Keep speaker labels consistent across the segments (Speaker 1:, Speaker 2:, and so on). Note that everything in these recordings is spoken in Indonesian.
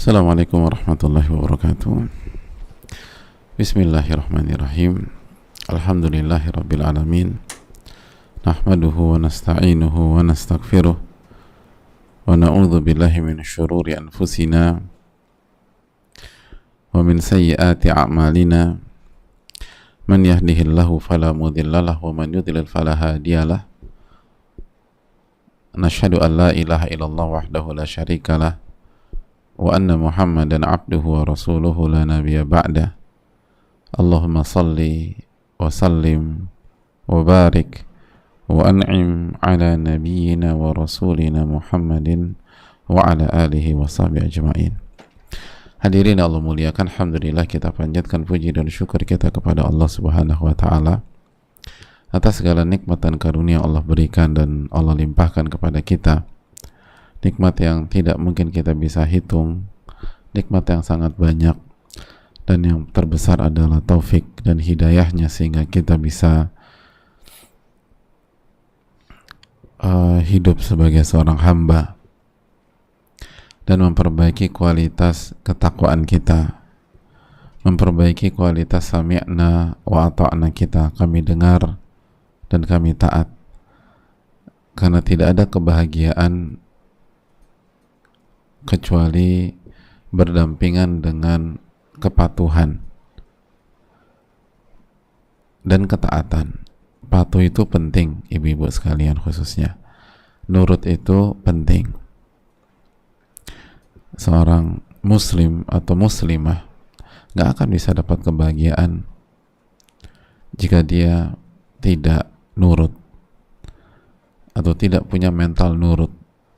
Speaker 1: Assalamualaikum warahmatullahi wabarakatuh. Bismillahirrahmanirrahim. Alhamdulillahi rabbil alamin. Nahmaduhu wa nasta'inuhu wa nastaghfiruh. Wa na'udzu billahi min syururi anfusina wa min sayyiati a'malina. Man yahdihillahu fala mudhillalah wa man yudlil fala hadiyalah. Nashhadu an la ilaha illallah wahdahu la syarikalah wa anna Muhammadan abduhu wa rasuluhu la nabiyya ba'dah. Allahumma salli wa sallim wa barik wa an'im ala nabiyyina wa rasulina Muhammadin wa ala alihi wa sahbihi ajma'in. Hadirin Allah muliakan, alhamdulillah kita panjatkan puji dan syukur kita kepada Allah Subhanahu wa taala atas segala nikmat dan karunia Allah berikan dan Allah limpahkan kepada kita. Nikmat yang tidak mungkin kita bisa hitung, nikmat yang sangat banyak, dan yang terbesar adalah taufik dan hidayahnya sehingga kita bisa hidup sebagai seorang hamba dan memperbaiki kualitas ketakwaan kita, memperbaiki kualitas sami'na wa ata'na kita, kami dengar dan kami taat, karena tidak ada kebahagiaan kecuali berdampingan dengan kepatuhan dan ketaatan. Patuh itu penting, ibu-ibu sekalian, khususnya nurut itu penting. Seorang muslim atau muslimah gak akan bisa dapat kebahagiaan jika dia tidak nurut atau tidak punya mental nurut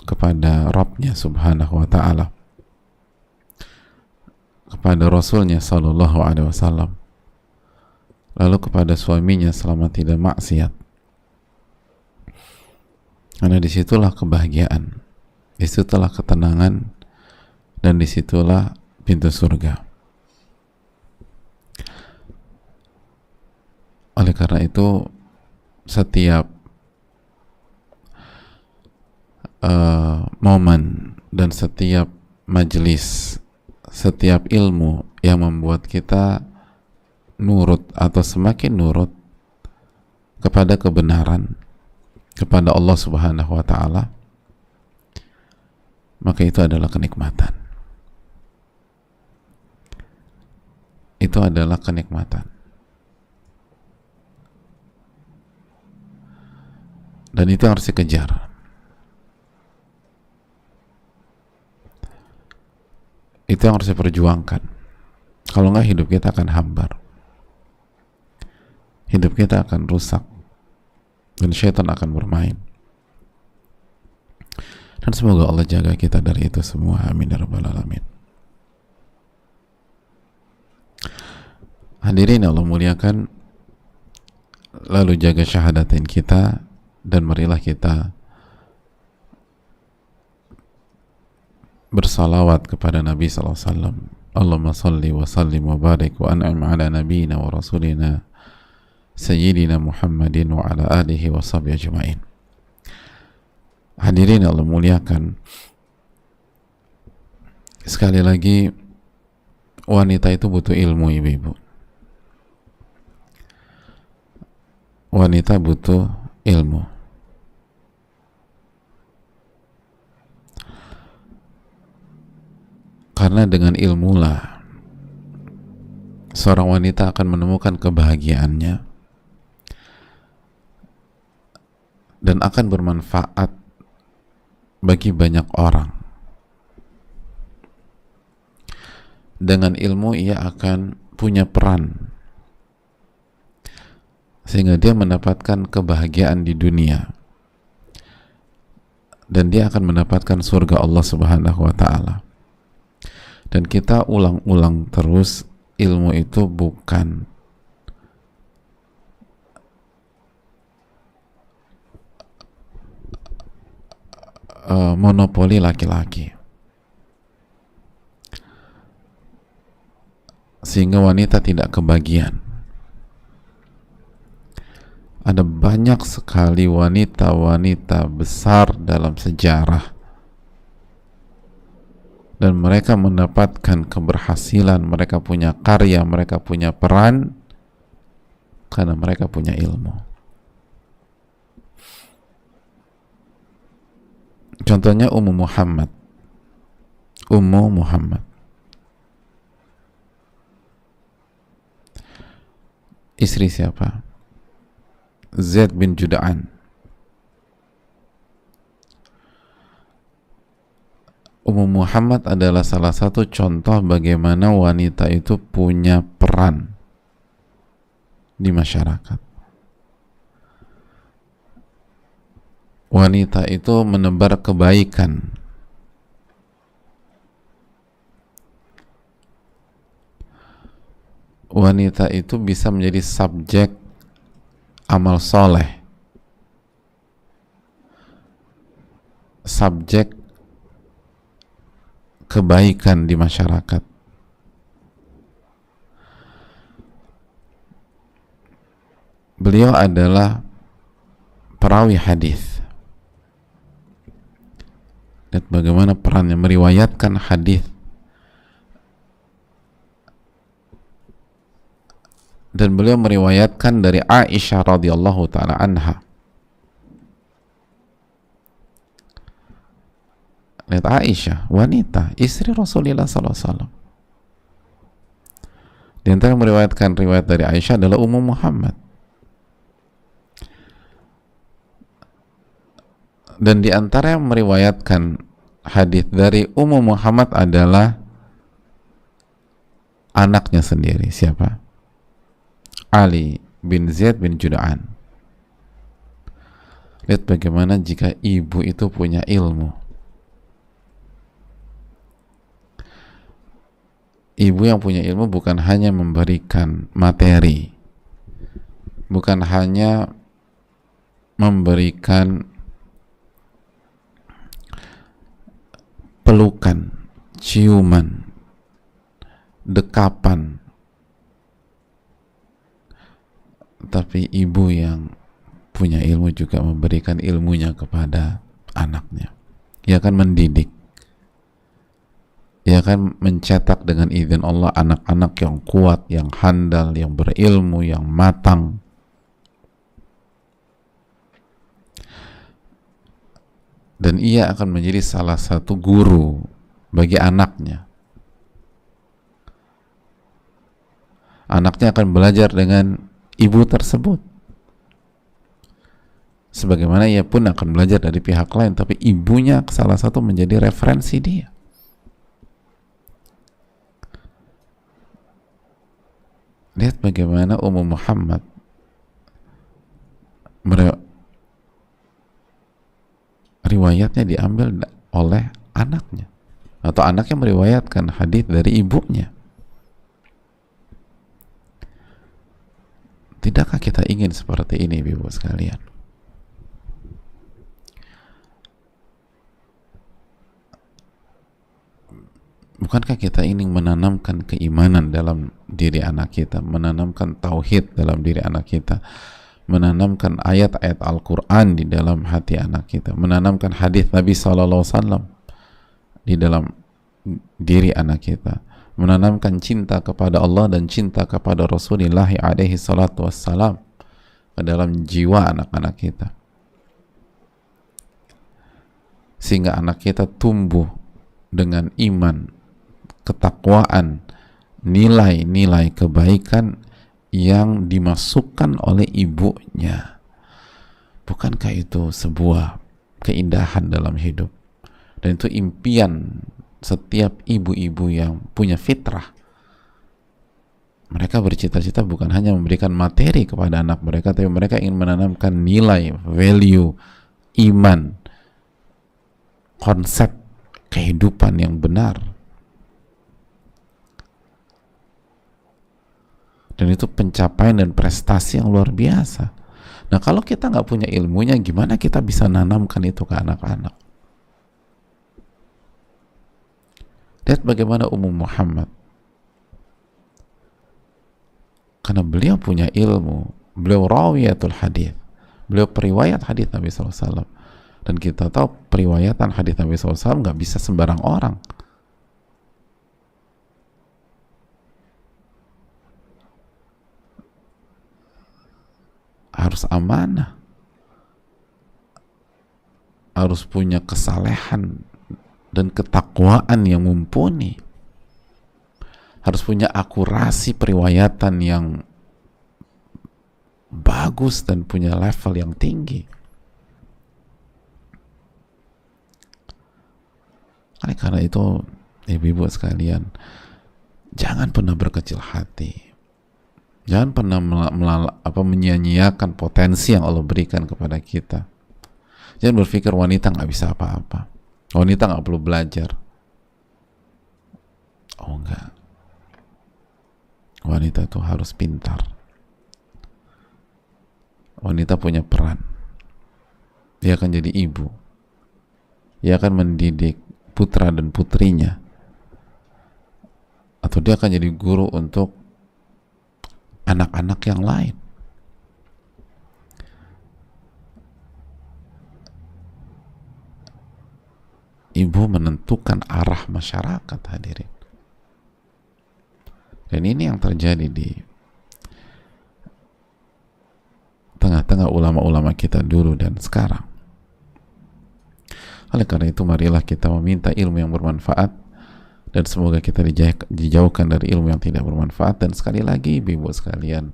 Speaker 1: kepada Rabbnya Subhanahu wa ta'ala, kepada Rasulnya Sallallahu Alaihi Wasallam, lalu kepada suaminya selama tidak maksiat. Karena disitulah kebahagiaan, disitulah ketenangan, dan disitulah pintu surga. Oleh karena itu, setiap momen dan setiap majelis, setiap ilmu yang membuat kita nurut atau semakin nurut kepada kebenaran, kepada Allah Subhanahu wa ta'ala, maka itu adalah kenikmatan. Itu adalah kenikmatan. Dan itu harus dikejar. Itu yang harus diperjuangkan. Kalau enggak, hidup kita akan hambar, hidup kita akan rusak, dan syaitan akan bermain. Dan semoga Allah jaga kita dari itu semua, amin ya rabbal alamin. Hadirin Allah muliakan, lalu jaga syahadatain kita, dan marilah kita bersalawat kepada Nabi SAW. Allahumma salli wa sallim wa barik wa an'im ala nabiyina wa rasulina Sayyidina Muhammadin wa ala alihi wa sahbihi ajma'in. Hadirin Allah muliakan, sekali lagi, wanita itu butuh ilmu, ibu-ibu. Wanita butuh ilmu. Karena dengan ilmulah seorang wanita akan menemukan kebahagiaannya dan akan bermanfaat bagi banyak orang. Dengan ilmu ia akan punya peran sehingga dia mendapatkan kebahagiaan di dunia dan dia akan mendapatkan surga Allah Subhanahu wa ta'ala. Dan kita ulang-ulang terus, ilmu itu bukan monopoli laki-laki, sehingga wanita tidak kebagian. Ada banyak sekali wanita-wanita besar dalam sejarah dan mereka mendapatkan keberhasilan, mereka punya karya, mereka punya peran karena mereka punya ilmu. Contohnya Ummu Muhammad. Ummu Muhammad, istri siapa? Zaid bin Juda'an. Ummu Muhammad adalah salah satu contoh bagaimana wanita itu punya peran di masyarakat. Wanita itu menebar kebaikan. Wanita itu bisa menjadi subjek amal soleh, subjek kebaikan di masyarakat. Beliau adalah perawi hadis. Lihat bagaimana perannya meriwayatkan hadis. Dan beliau meriwayatkan dari Aisyah radhiyallahu taala anha. Lihat Aisyah, wanita, istri Rasulullah SAW. Di antara yang meriwayatkan riwayat dari Aisyah adalah Ummu Muhammad. Dan di antara yang meriwayatkan hadis dari Ummu Muhammad adalah anaknya sendiri. Siapa? Ali bin Zaid bin Juda'an. Lihat bagaimana jika ibu itu punya ilmu. Ibu yang punya ilmu bukan hanya memberikan materi, bukan hanya memberikan pelukan, ciuman, dekapan, tapi ibu yang punya ilmu juga memberikan ilmunya kepada anaknya. Ia akan mendidik, ia akan mencetak dengan izin Allah anak-anak yang kuat, yang handal, yang berilmu, yang matang. Dan ia akan menjadi salah satu guru bagi anaknya. Anaknya akan belajar dengan ibu tersebut, sebagaimana ia pun akan belajar dari pihak lain, tapi ibunya salah satu menjadi referensi dia. Lihat bagaimana Ummu Muhammad riwayatnya diambil oleh anaknya, atau anaknya meriwayatkan hadis dari ibunya. Tidakkah kita ingin seperti ini, Ibu sekalian? Bukankah kita ingin menanamkan keimanan dalam diri anak kita, menanamkan tauhid dalam diri anak kita, menanamkan ayat-ayat Al-Quran di dalam hati anak kita, menanamkan hadis Nabi SAW di dalam diri anak kita, menanamkan cinta kepada Allah dan cinta kepada Rasulullah alaihi salatu wassalam ke dalam jiwa anak-anak kita, sehingga anak kita tumbuh dengan iman, ketakwaan, nilai-nilai kebaikan yang dimasukkan oleh ibunya. Bukankah itu sebuah keindahan dalam hidup? Dan itu impian setiap ibu-ibu yang punya fitrah. Mereka bercita-cita bukan hanya memberikan materi kepada anak mereka, tapi mereka ingin menanamkan nilai, value, iman, konsep kehidupan yang benar. Dan itu pencapaian dan prestasi yang luar biasa. Nah, kalau kita nggak punya ilmunya, gimana kita bisa nanamkan itu ke anak-anak? Lihat bagaimana Ummu Muhammad. Karena beliau punya ilmu, beliau rawiyatul hadis, beliau periwayat hadis Nabi SAW. Dan kita tahu periwayatan hadis Nabi SAW nggak bisa sembarang orang. harus amanah, harus punya kesalehan dan ketakwaan yang mumpuni, harus punya akurasi periwayatan yang bagus dan punya level yang tinggi. Karena itu, ibu-ibu sekalian, jangan pernah berkecil hati, jangan pernah menyia-nyiakan potensi yang Allah berikan kepada kita. Jangan berpikir wanita nggak bisa apa-apa, wanita nggak perlu belajar. Oh enggak, wanita itu harus pintar. Wanita punya peran. Dia akan jadi ibu, dia akan mendidik putra dan putrinya, atau dia akan jadi guru untuk anak-anak yang lain. Ibu menentukan arah masyarakat, hadirin. Dan ini yang terjadi di tengah-tengah ulama-ulama kita dulu dan sekarang. Oleh karena itu, marilah kita meminta ilmu yang bermanfaat, dan semoga kita dijauhkan dari ilmu yang tidak bermanfaat. Dan sekali lagi, ibu-ibu sekalian,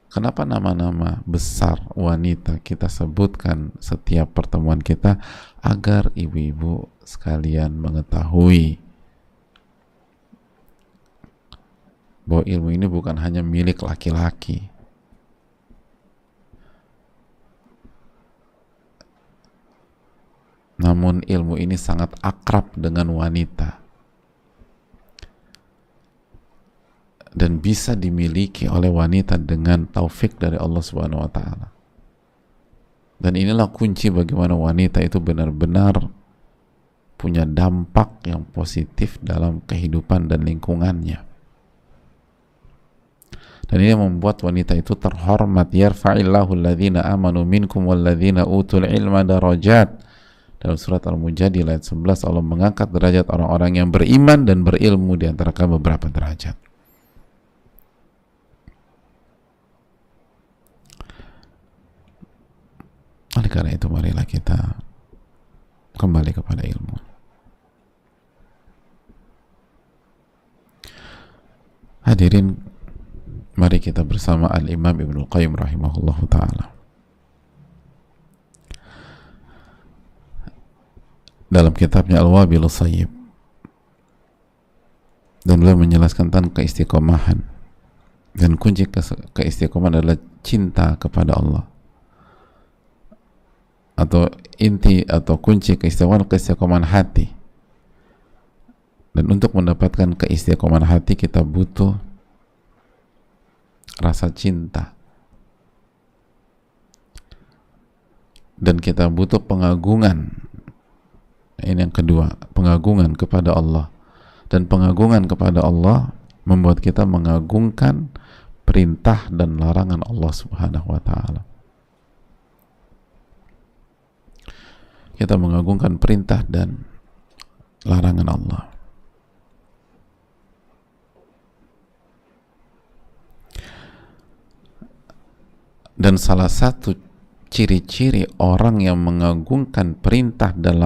Speaker 1: kenapa nama-nama besar wanita kita sebutkan setiap pertemuan kita? Agar ibu-ibu sekalian mengetahui bahwa ilmu ini bukan hanya milik laki-laki, namun ilmu ini sangat akrab dengan wanita dan bisa dimiliki oleh wanita dengan taufik dari Allah Subhanahu wa taala. Dan inilah kunci bagaimana wanita itu benar-benar punya dampak yang positif dalam kehidupan dan lingkungannya. Dan ini membuat wanita itu terhormat. Yarfa'illahu alladhina amanu minkum walladhina utul ilma darajat. Dalam surat Al-Mujadilah ayat 11, Allah mengangkat derajat orang-orang yang beriman dan berilmu di antara kami beberapa derajat. Oleh karena itu, marilah kita kembali kepada ilmu. Hadirin, mari kita bersama Al-Imam Ibnul Qayyim rahimahullahu ta'ala dalam kitabnya Al-Wabilus Sayyib, dan beliau menjelaskan tentang keistiqomahan, dan kunci keistiqomahan adalah cinta kepada Allah, atau inti atau kunci keistiqomahan hati. Dan untuk mendapatkan keistiqomahan hati, kita butuh rasa cinta, dan kita butuh pengagungan. Ini yang kedua, pengagungan kepada Allah. Dan pengagungan kepada Allah membuat kita mengagungkan perintah dan larangan Allah Subhanahu wa ta'ala. Kita mengagungkan perintah dan larangan Allah. Dan salah satu ciri-ciri orang yang mengagungkan perintah dan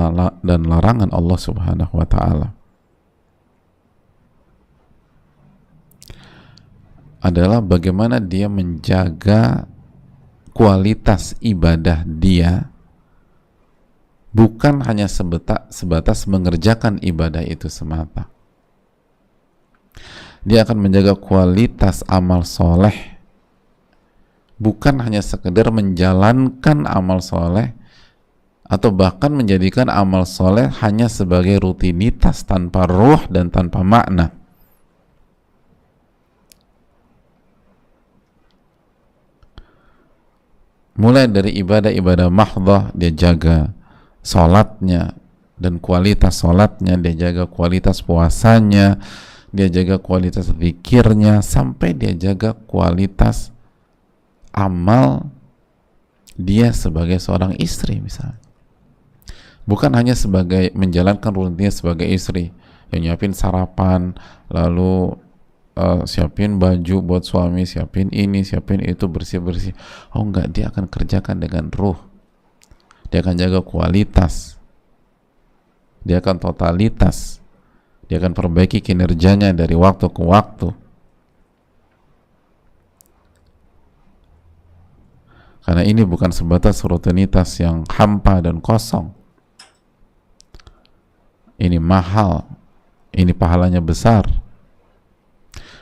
Speaker 1: larangan Allah Subhanahu wa ta'ala adalah bagaimana dia menjaga kualitas ibadah dia, bukan hanya sebatas mengerjakan ibadah itu semata. Dia akan menjaga kualitas amal soleh, bukan hanya sekedar menjalankan amal soleh, atau bahkan menjadikan amal soleh hanya sebagai rutinitas tanpa ruh dan tanpa makna. Mulai dari ibadah-ibadah mahdhah, dia jaga sholatnya dan kualitas sholatnya, dia jaga kualitas puasanya, dia jaga kualitas zikirnya, sampai dia jaga kualitas amal dia sebagai seorang istri misalnya. Bukan hanya sebagai menjalankan rutinnya sebagai istri, yang nyiapin sarapan, lalu siapin baju buat suami, siapin ini, siapin itu, bersih-bersih. Oh enggak, dia akan kerjakan dengan ruh. Dia akan jaga kualitas. Dia akan totalitas. Dia akan perbaiki kinerjanya dari waktu ke waktu. Karena ini bukan sebatas rutinitas yang hampa dan kosong. Ini mahal. Ini pahalanya besar.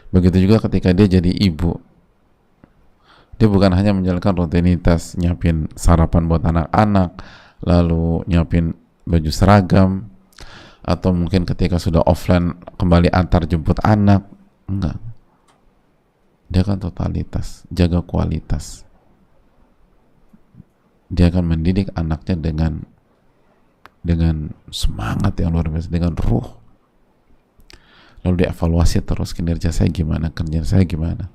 Speaker 1: Begitu juga ketika dia jadi ibu. Dia bukan hanya menjalankan rutinitas, nyiapin sarapan buat anak-anak, lalu nyiapin baju seragam, atau mungkin ketika sudah offline kembali antar jemput anak. Enggak. Dia akan totalitas, jaga kualitas. Dia akan mendidik anaknya dengan semangat yang luar biasa, dengan ruh. Lalu dievaluasi terus, kinerja saya gimana, kerjaan saya gimana,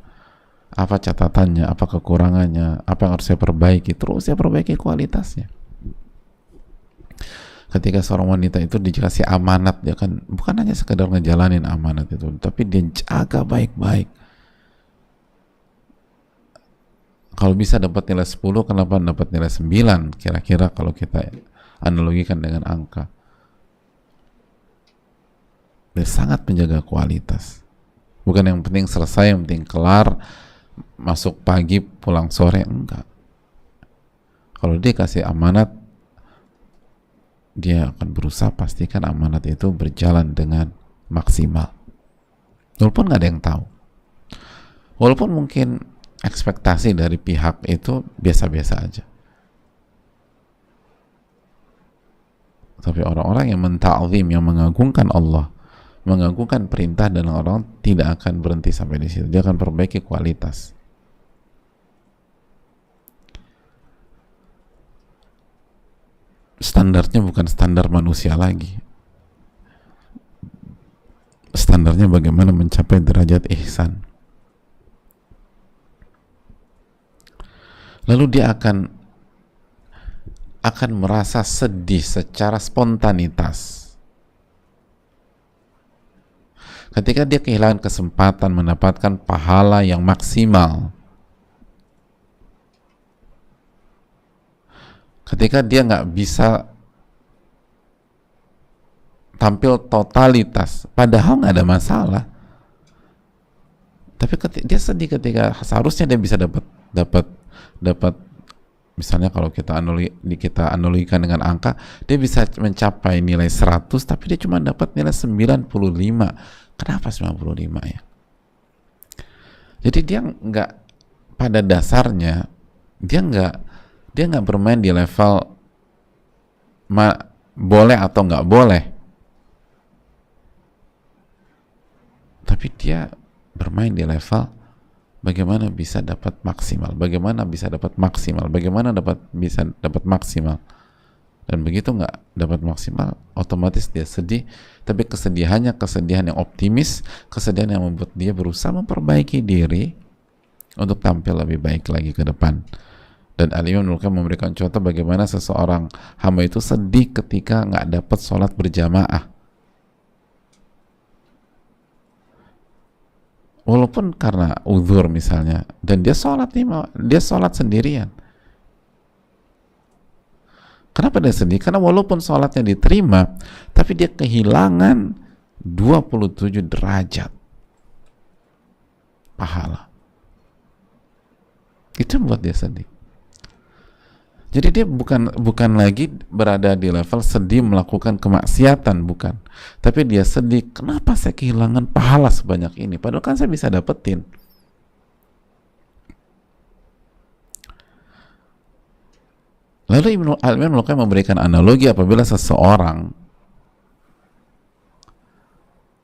Speaker 1: apa catatannya, apa kekurangannya, apa yang harus saya perbaiki, terus saya perbaiki kualitasnya. Ketika seorang wanita itu dikasih amanat, dia kan bukan hanya sekedar ngejalanin amanat itu, tapi dia jaga baik-baik. Kalau bisa dapat nilai 10, kenapa dapat nilai 9? Kira-kira kalau kita analogikan dengan angka. Dia sangat menjaga kualitas. Bukan yang penting selesai, yang penting kelar, masuk pagi, pulang sore, enggak. Kalau dia kasih amanat, dia akan berusaha pastikan amanat itu berjalan dengan maksimal. Walaupun nggak ada yang tahu. Walaupun mungkin ekspektasi dari pihak itu biasa-biasa aja. Tapi orang-orang yang menta'zim, yang mengagungkan Allah, mengagungkan perintah dan orang, tidak akan berhenti sampai di situ. Dia akan perbaiki kualitas. Standarnya bukan standar manusia lagi. Standarnya bagaimana mencapai derajat ihsan. Lalu dia akan merasa sedih secara spontanitas ketika dia kehilangan kesempatan mendapatkan pahala yang maksimal, ketika dia nggak bisa tampil totalitas, padahal nggak ada masalah, tapi dia sedih ketika seharusnya dia bisa dapat misalnya kalau kita analogikan dengan angka, dia bisa mencapai nilai 100 tapi dia cuma dapat nilai 95. Kenapa 95 ya? Jadi dia nggak, pada dasarnya dia nggak bermain di level boleh atau nggak boleh, tapi dia bermain di level bagaimana bisa dapat maksimal, bagaimana bisa dapat maksimal, bisa dapat maksimal. Dan begitu nggak dapat maksimal, otomatis dia sedih, tapi kesedihannya kesedihan yang optimis, kesedihan yang membuat dia berusaha memperbaiki diri untuk tampil lebih baik lagi ke depan. Dan Al-Imam Ibnu Qayyim memberikan contoh bagaimana seseorang hamba itu sedih ketika nggak dapat sholat berjamaah, walaupun karena uzur misalnya, dan dia sholat sendirian. Kenapa dia sedih? Karena walaupun sholatnya diterima, tapi dia kehilangan 27 derajat pahala. Itu yang membuat dia sedih. Jadi dia bukan lagi berada di level sedih melakukan kemaksiatan, bukan. Tapi dia sedih, kenapa saya kehilangan pahala sebanyak ini? Padahal kan saya bisa dapetin. Lalu Al-Imam Ibnu Qayyim memberikan analogi apabila seseorang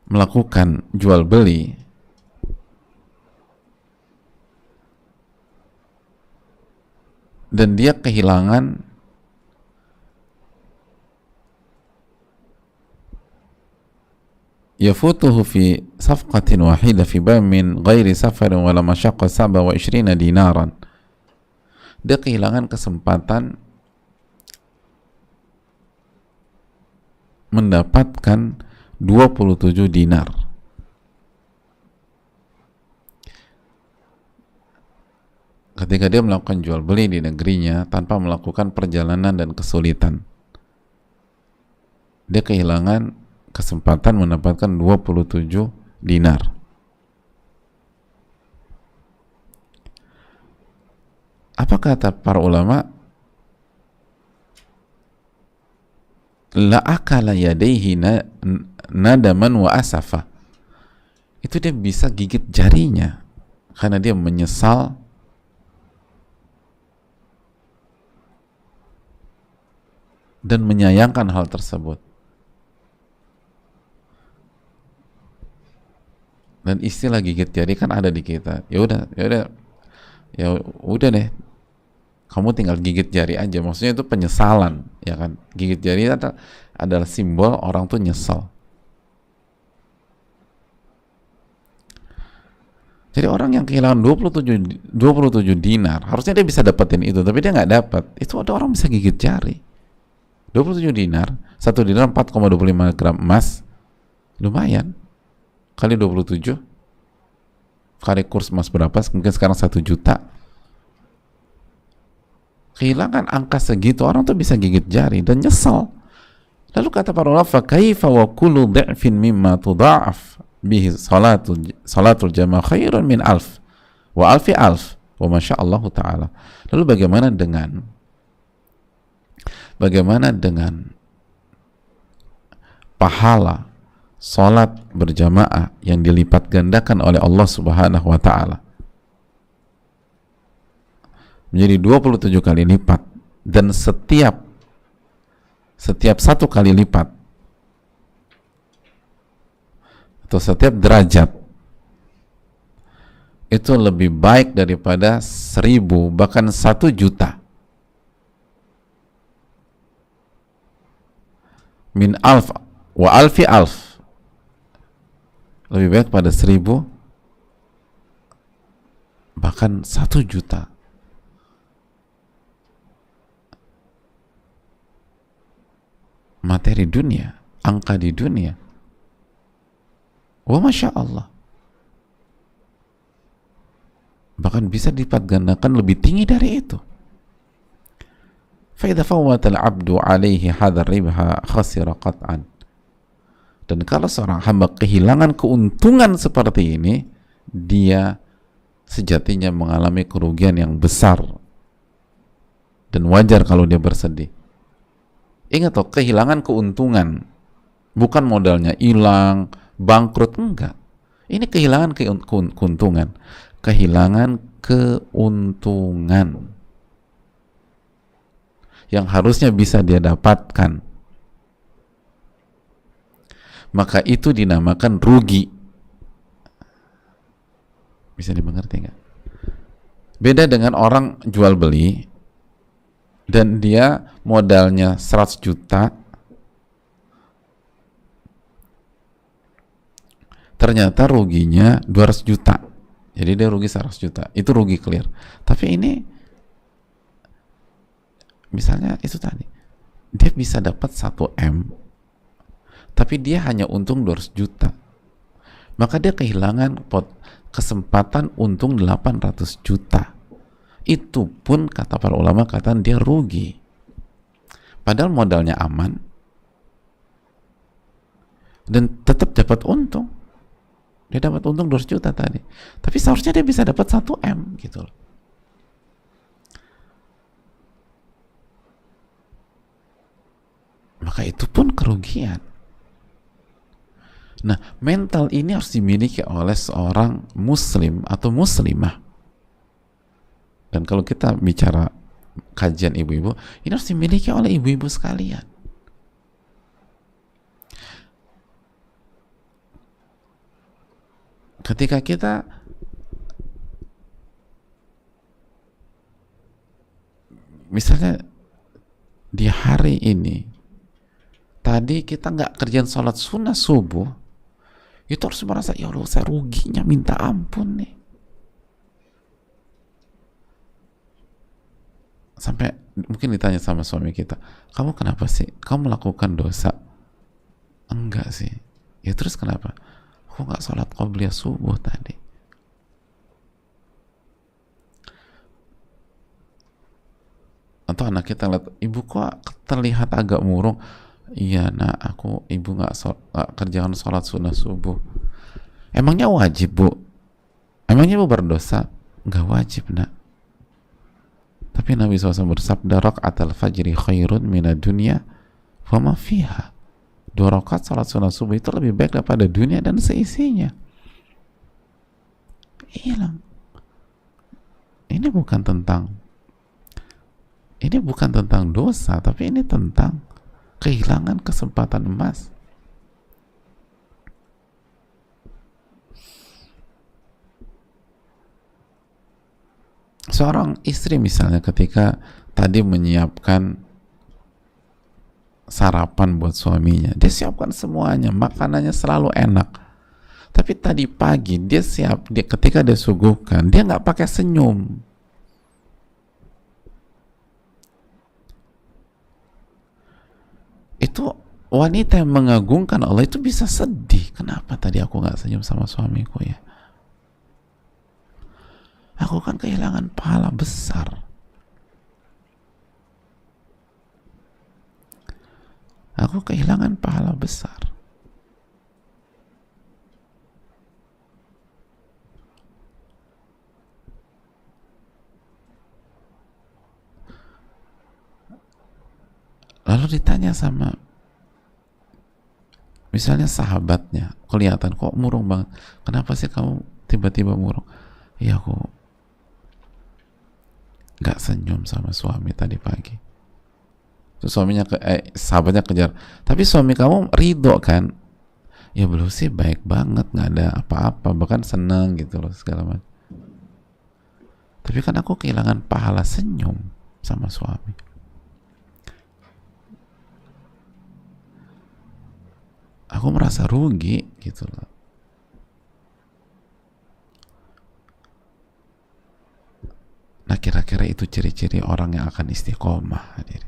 Speaker 1: melakukan jual beli dan dia kehilangan yafutuhu fi safqatin wahidah fi bab min ghairi safarin wala mashaqqa 27 dinaran, dia kehilangan kesempatan mendapatkan 27 dinar. ketika dia melakukan jual beli di negerinya tanpa melakukan perjalanan dan kesulitan, dia kehilangan kesempatan mendapatkan 27 dinar. Apa kata para ulama? La akala yadaihi nadaman wa asafa. Itu dia bisa gigit jarinya karena dia menyesal dan menyayangkan hal tersebut. Dan istilah gigit jari kan ada di kita. Ya udah deh. Kamu tinggal gigit jari aja. Maksudnya itu penyesalan, ya kan? Gigit jari adalah simbol orang tuh nyesel. Jadi orang yang kehilangan 27 dinar, harusnya dia bisa dapetin itu, tapi dia nggak dapat. Itu ada orang bisa gigit jari. 27 dinar, 1 dinar 4,25 gram emas, lumayan. Kali 27, kali kurs emas berapa? Mungkin sekarang 1 juta. Kehilangan angka segitu, orang tuh bisa gigit jari dan nyesel. Lalu kata para ulama, fa kaifa wa kullu dha'fin mimma tudha'af bihi salatul jamaah khairun min alf wa alfi alf wa masya Allah ta'ala. Lalu bagaimana dengan pahala salat berjamaah yang dilipat gandakan oleh Allah Subhanahu wa ta'ala menjadi 27 kali lipat, dan setiap 1 kali lipat atau setiap derajat itu lebih baik daripada 1000 bahkan 1 juta min alf wa alfi alf, lebih baik pada 1000 bahkan 1 juta. Materi dunia, angka di dunia, wah masya Allah, bahkan bisa dilipat gandakan lebih tinggi dari itu. Fa idza fawwata al-'abdu 'alaihi hadzal ribha khasira qat'an. Dan kalau seorang hamba kehilangan keuntungan seperti ini, dia sejatinya mengalami kerugian yang besar, dan wajar kalau dia bersedih. Ingat loh, kehilangan keuntungan, bukan modalnya hilang, bangkrut, enggak. Ini kehilangan keuntungan, kehilangan keuntungan yang harusnya bisa dia dapatkan. Maka itu dinamakan rugi. Bisa dimengerti nggak? Beda dengan orang jual beli dan dia modalnya 100 juta, ternyata ruginya 200 juta, jadi dia rugi 100 juta, itu rugi clear. Tapi ini misalnya itu tadi, dia bisa dapat 1 M tapi dia hanya untung 200 juta, maka dia kehilangan kesempatan untung 800 juta. Itu pun kata para ulama katakan dia rugi, padahal modalnya aman dan tetap dapat untung. Dia dapat untung 200 juta tadi, tapi seharusnya dia bisa dapat 1 M gitu loh. Maka itu pun kerugian. Nah, mental ini harus dimiliki oleh seorang muslim atau muslimah. Dan kalau kita bicara kajian ibu-ibu, ini harus dimiliki oleh ibu-ibu sekalian. Ketika kita misalnya di hari ini, tadi kita nggak kerjaan sholat sunnah subuh, itu harus merasa, ya Allah, saya ruginya minta ampun nih. Sampai mungkin ditanya sama suami kita, kamu kenapa sih? Kamu melakukan dosa? Enggak sih. Ya terus kenapa? Aku nggak sholat qobliyah subuh tadi. atau anak kita lihat ibu kok terlihat agak murung. Iya nak, ibu nggak kerjakan sholat sunnah subuh. Emangnya wajib bu? Emangnya ibu berdosa? Nggak wajib nak. Tapi Nabi SAW bersabda, raka'atal fajri khairun minad dunya wa ma fiha. 2 rakaat salat sunnah subuh itu lebih baik daripada dunia dan seisinya. Iya. Ini bukan tentang dosa, tapi ini tentang kehilangan kesempatan emas. Seorang istri misalnya ketika tadi menyiapkan sarapan buat suaminya, dia siapkan semuanya, makanannya selalu enak. Tapi tadi pagi ketika dia suguhkan, dia nggak pakai senyum. Itu wanita yang mengagungkan Allah itu bisa sedih. Kenapa tadi aku nggak senyum sama suamiku ya? Aku kan kehilangan pahala besar. Aku kehilangan pahala besar. Lalu ditanya sama misalnya sahabatnya, kelihatan kok murung banget. Kenapa sih kamu tiba-tiba murung? Iya, aku nggak senyum sama suami tadi pagi. Terus sahabatnya kejar, tapi suami kamu ridho kan? Ya belum sih, baik banget, nggak ada apa-apa, bahkan senang gitu loh segala macam. Tapi kan aku kehilangan pahala senyum sama suami. Aku merasa rugi gitu loh. Nah, kira-kira itu ciri-ciri orang yang akan istiqomah, hadirin.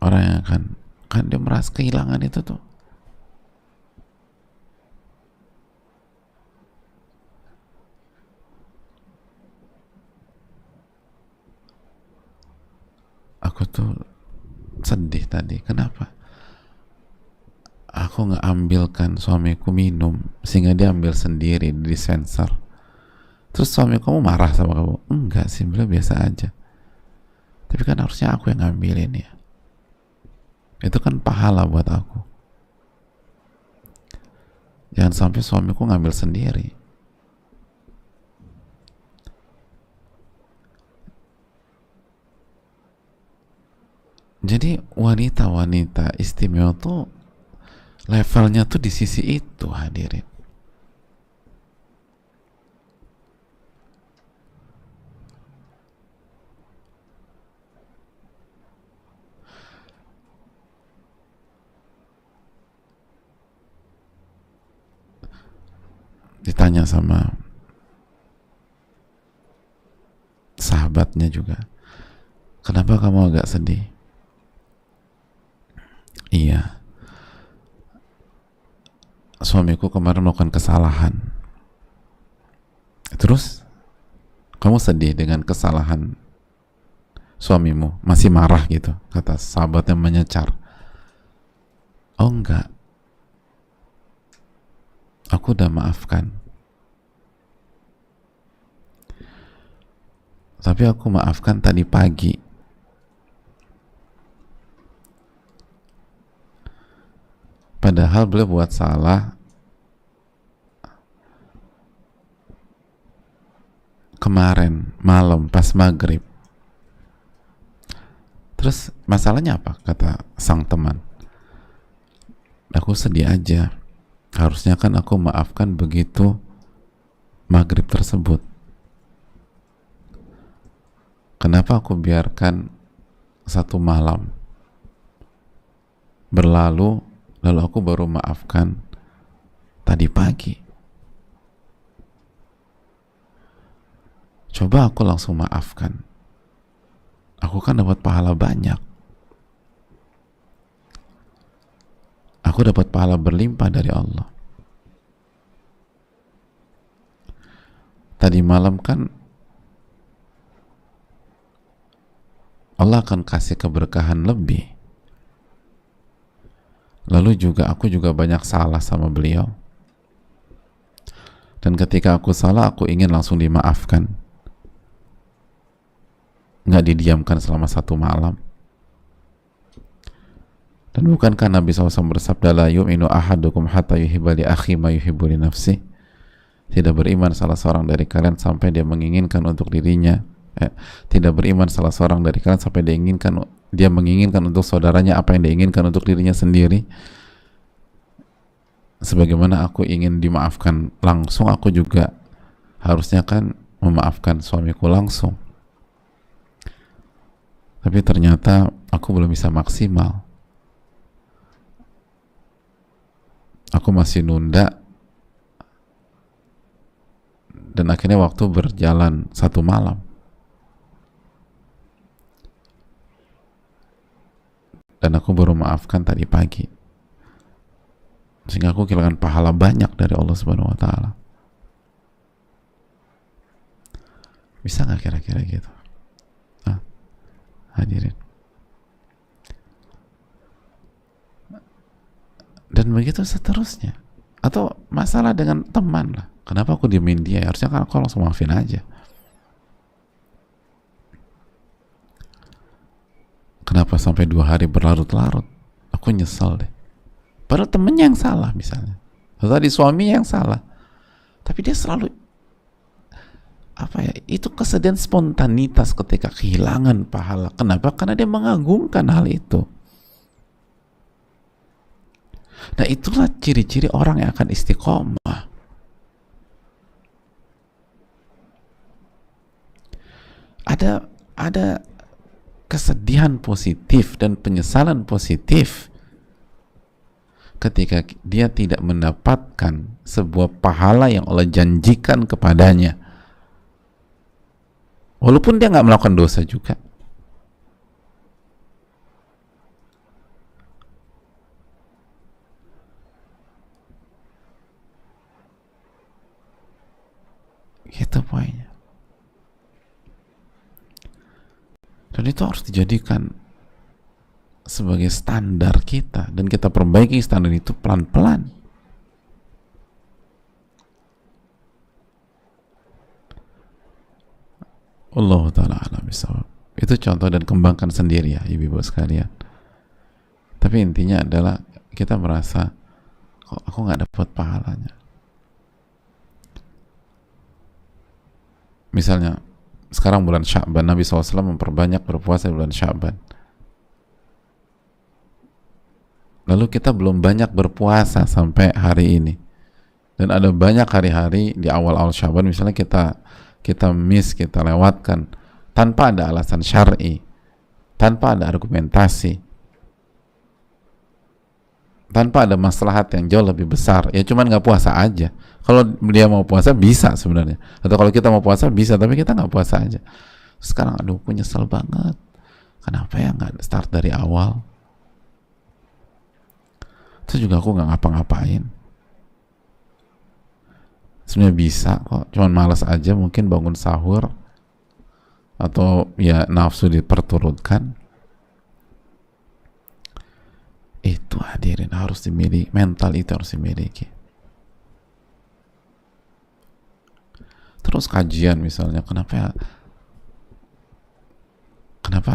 Speaker 1: Orang yang kan dia merasa kehilangan itu tuh. Aku tuh sedih tadi. Kenapa? Aku nggak ambilkan suamiku minum sehingga dia ambil sendiri di dispenser. Terus suami kamu marah sama kamu? Enggak sih, beliau biasa aja. Tapi kan harusnya aku yang ngambilin ya. Itu kan pahala buat aku. Jangan sampai suamiku ngambil sendiri. Jadi wanita-wanita istimewa tuh levelnya tuh di sisi itu, hadirin. Ditanya sama sahabatnya juga, kenapa kamu agak sedih? Iya, suamiku kemarin melakukan kesalahan. Terus kamu sedih dengan kesalahan suamimu, masih marah gitu, kata sahabatnya menyecar. Oh enggak, aku udah maafkan. Tapi aku maafkan tadi pagi. Padahal beliau buat salah kemarin malam pas maghrib. Terus masalahnya apa? Kata sang teman, aku sedih aja. Harusnya kan aku maafkan begitu maghrib tersebut. Kenapa aku biarkan satu malam berlalu, lalu aku baru maafkan tadi pagi? Coba aku langsung maafkan, aku kan dapat pahala banyak. Aku aku dapat pahala berlimpah dari Allah. Tadi malam kan Allah akan kasih keberkahan lebih. Lalu juga aku juga banyak salah sama beliau. Dan ketika aku salah, aku ingin langsung dimaafkan. Nggak didiamkan selama 1 malam. Dan bukankah Nabi SAW bersabda, la yu'minu ahadukum hatta yuhibba li akhi ma yuhibbu li nafsi. Tidak beriman salah seorang dari kalian sampai dia menginginkan untuk dirinya. Tidak beriman salah seorang dari kalian sampai dia menginginkan untuk saudaranya apa yang dia inginkan untuk dirinya sendiri. Sebagaimana aku ingin dimaafkan langsung, aku juga harusnya kan memaafkan suamiku langsung. Tapi ternyata aku belum bisa maksimal. Aku masih nunda. Dan akhirnya waktu berjalan 1 malam. Dan aku baru maafkan tadi pagi. Sehingga aku kehilangan pahala banyak dari Allah Subhanahu wa Ta'ala. Bisa nggak kira-kira gitu? Hadirin. Dan begitu seterusnya. Atau masalah dengan teman lah. Kenapa aku diemin dia? Harusnya kan aku langsung maafin aja. Kenapa sampai 2 hari berlarut-larut? Aku nyesel deh. Padahal temennya yang salah misalnya. Atau tadi suami yang salah. Tapi dia selalu itu kesedihan spontanitas ketika kehilangan pahala. Kenapa? Karena dia mengagungkan hal itu. Nah, itulah ciri-ciri orang yang akan istiqomah. Ada kesedihan positif dan penyesalan positif ketika dia tidak mendapatkan sebuah pahala yang Allah janjikan kepadanya. Walaupun dia nggak melakukan dosa juga. Gitu poinnya. Dan itu harus dijadikan sebagai standar kita. Dan kita perbaiki standar itu pelan-pelan. Allah Ta'ala alam bisawab. Itu contoh dan kembangkan sendiri ya ibu-ibu sekalian. Tapi intinya adalah kita merasa kok aku nggak dapat pahalanya. Misalnya sekarang bulan Sya'ban, Nabi SAW memperbanyak berpuasa di bulan Sya'ban. Lalu kita belum banyak berpuasa sampai hari ini. Dan ada banyak hari-hari di awal-awal Sya'ban misalnya kita miss, kita lewatkan tanpa ada alasan syar'i, tanpa ada argumentasi, tanpa ada maslahat yang jauh lebih besar, ya cuman nggak puasa aja. Kalau dia mau puasa bisa sebenarnya, atau kalau kita mau puasa bisa, tapi kita nggak puasa aja. Sekarang aduh aku nyesel banget, kenapa ya nggak start dari awal. Itu juga aku nggak ngapa-ngapain. Sebenarnya bisa kok, cuman malas aja mungkin bangun sahur atau ya nafsu diperturutkan. Itu hadirin harus dimiliki, mental itu harus dimiliki. Terus kajian misalnya, kenapa